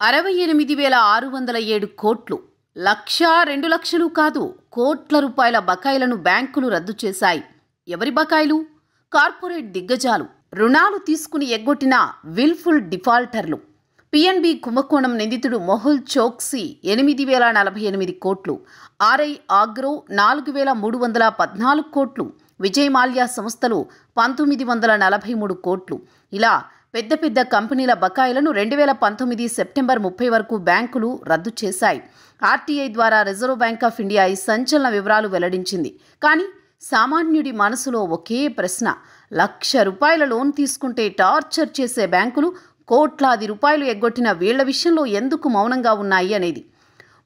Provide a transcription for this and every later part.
68,607 కోట్లు, 1,02,00,000 కాదు, కోట్ల రూపాయల బకాయిలను బ్యాంకులు రద్దు చేశాయి. ఎవరి బకాయిలు? కార్పొరేట్ దిగ్గజాలు, రుణాలు తీసుకుని ఎగ్గొట్టిన విల్ఫుల్ డిఫాల్టర్లు. పిఎన్బి కుంభకోణం నిందితుడు మొహుల్ చోక్సీ 8,048 కోట్లు, ఆర్ఐ ఆగ్రో 4,314 కోట్లు, విజయ్ మాల్యా సంస్థలు 1,943 కోట్లు. ఇలా పెద్ద పెద్ద కంపెనీల బకాయిలను 2019 సెప్టెంబర్ 30 వరకు బ్యాంకులు రద్దు చేశాయి. ఆర్టీఐ ద్వారా రిజర్వ్ బ్యాంక్ ఆఫ్ ఇండియా ఈ సంచలన వివరాలు వెల్లడించింది. కానీ సామాన్యుడి మనసులో ఒకే ప్రశ్న: ₹1,00,000 లోన్ తీసుకుంటే టార్చర్ చేసే బ్యాంకులు కోట్లాది రూపాయలు ఎగ్గొట్టిన వీళ్ల విషయంలో ఎందుకు మౌనంగా ఉన్నాయి అనేది.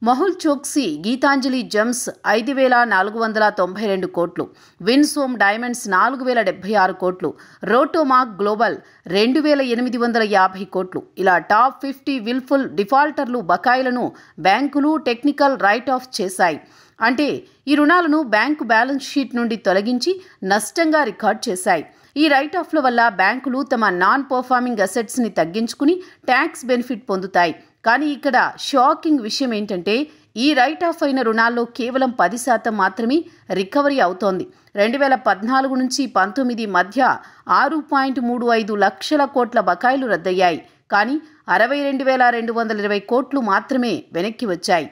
మొహుల్ చోక్సీ గీతాంజలి జెమ్స్ 5,492 కోట్లు, విన్సోమ్ డైమండ్స్ 4,076 కోట్లు, రోటోమాక్ గ్లోబల్ 2,850 కోట్లు. ఇలా టాప్ 50 విల్ఫుల్ డిఫాల్టర్లు బకాయిలను బ్యాంకులు టెక్నికల్ రైట్ ఆఫ్ చేశాయి. అంటే ఈ రుణాలను బ్యాంకు బ్యాలెన్స్ షీట్ నుండి తొలగించి నష్టంగా రికార్డ్ చేశాయి. ఈ రైట్ ఆఫ్ల వల్ల బ్యాంకులు తమ నాన్ పర్ఫార్మింగ్ అసెట్స్ని తగ్గించుకుని ట్యాక్స్ బెనిఫిట్ పొందుతాయి. కానీ ఇక్కడ షాకింగ్ విషయం ఏంటంటే ఈ రైట్ ఆఫ్ అయిన రుణాల్లో కేవలం 10% మాత్రమే రికవరీ అవుతోంది. 2014 నుంచి 19 మధ్య 6.35 లక్షల కోట్ల బకాయిలు రద్దయ్యాయి. కానీ 62,220 కోట్లు మాత్రమే వెనక్కి వచ్చాయి.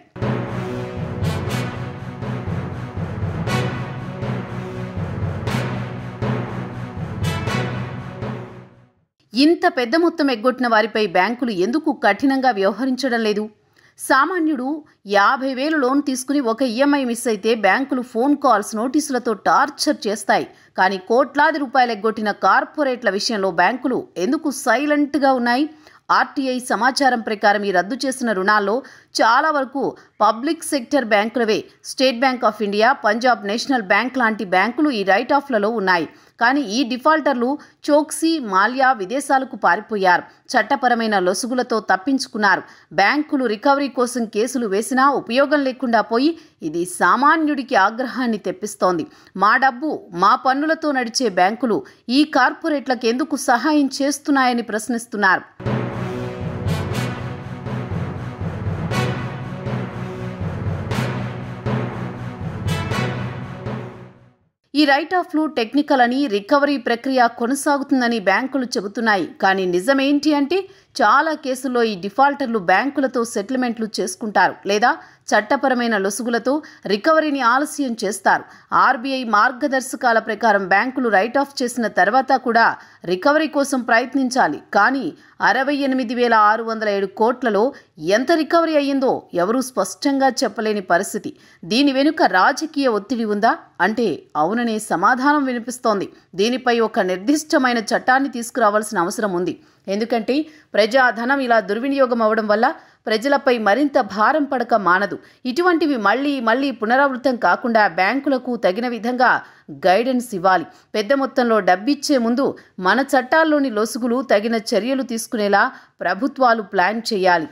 ఇంత పెద్ద మొత్తం ఎగ్గొట్టిన వారిపై బ్యాంకులు ఎందుకు కఠినంగా వ్యవహరించడం లేదు? సామాన్యుడు 50,000 లోన్ తీసుకుని ఒక ఈఎంఐ మిస్ అయితే బ్యాంకులు ఫోన్ కాల్స్, నోటీసులతో టార్చర్ చేస్తాయి. కానీ కోట్లాది రూపాయలు ఎగ్గొట్టిన కార్పొరేట్ల విషయంలో బ్యాంకులు ఎందుకు సైలెంట్గా ఉన్నాయి? ఆర్టీఐ సమాచారం ప్రకారం ఈ రద్దు చేసిన రుణాల్లో చాలా వరకు పబ్లిక్ సెక్టర్ బ్యాంకులవే. State bank of India, Punjab national bank లాంటి బ్యాంకులు ఈ రైట్ ఆఫ్లలో ఉన్నాయి. కానీ ఈ డిఫాల్టర్లు చోక్సీ, మాల్యా విదేశాలకు పారిపోయారు. చట్టపరమైన లొసుగులతో తప్పించుకున్నారు. బ్యాంకులు రికవరీ కోసం కేసులు వేసినా ఉపయోగం లేకుండా పోయి ఇది సామాన్యుడికి ఆగ్రహాన్ని తెప్పిస్తోంది. మా డబ్బు, మా పన్నులతో నడిచే బ్యాంకులు ఈ కార్పొరేట్లకు ఎందుకు సహాయం చేస్తున్నాయని ప్రశ్నిస్తున్నారు. ఈ రైట్ ఆఫ్లు టెక్నికల్ అని, రికవరీ ప్రక్రియ కొనసాగుతుందని బ్యాంకులు చెబుతున్నాయి. కానీ నిజమేంటి అంటే చాలా కేసుల్లో ఈ డిఫాల్టర్లు బ్యాంకులతో సెటిల్మెంట్లు చేసుకుంటారు లేదా చట్టపరమైన లొసుగులతో రికవరీని ఆలస్యం చేస్తారు. ఆర్బీఐ మార్గదర్శకాల ప్రకారం బ్యాంకులు రైట్ ఆఫ్ చేసిన తర్వాత కూడా రికవరీ కోసం ప్రయత్నించాలి. కానీ 68,607 కోట్లలో ఎంత రికవరీ అయ్యిందో ఎవరూ స్పష్టంగా చెప్పలేని పరిస్థితి. దీని వెనుక రాజకీయ ఒత్తిడి ఉందా అంటే అవుననే సమాధానం వినిపిస్తోంది. దీనిపై ఒక నిర్దిష్టమైన చట్టాన్ని తీసుకురావాల్సిన అవసరం ఉంది. ఎందుకంటే ప్రజాధనం ఇలా దుర్వినియోగం అవడం వల్ల ప్రజలపై మరింత భారం పడక మానదు. ఇటువంటివి మళ్లీ పునరావృతం కాకుండా బ్యాంకులకు తగిన విధంగా గైడెన్స్ ఇవ్వాలి. పెద్ద మొత్తంలో డబ్బిచ్చే ముందు మన చట్టాల్లోని లొసుగులు తగిన చర్యలు తీసుకునేలా ప్రభుత్వాలు ప్లాన్ చేయాలి.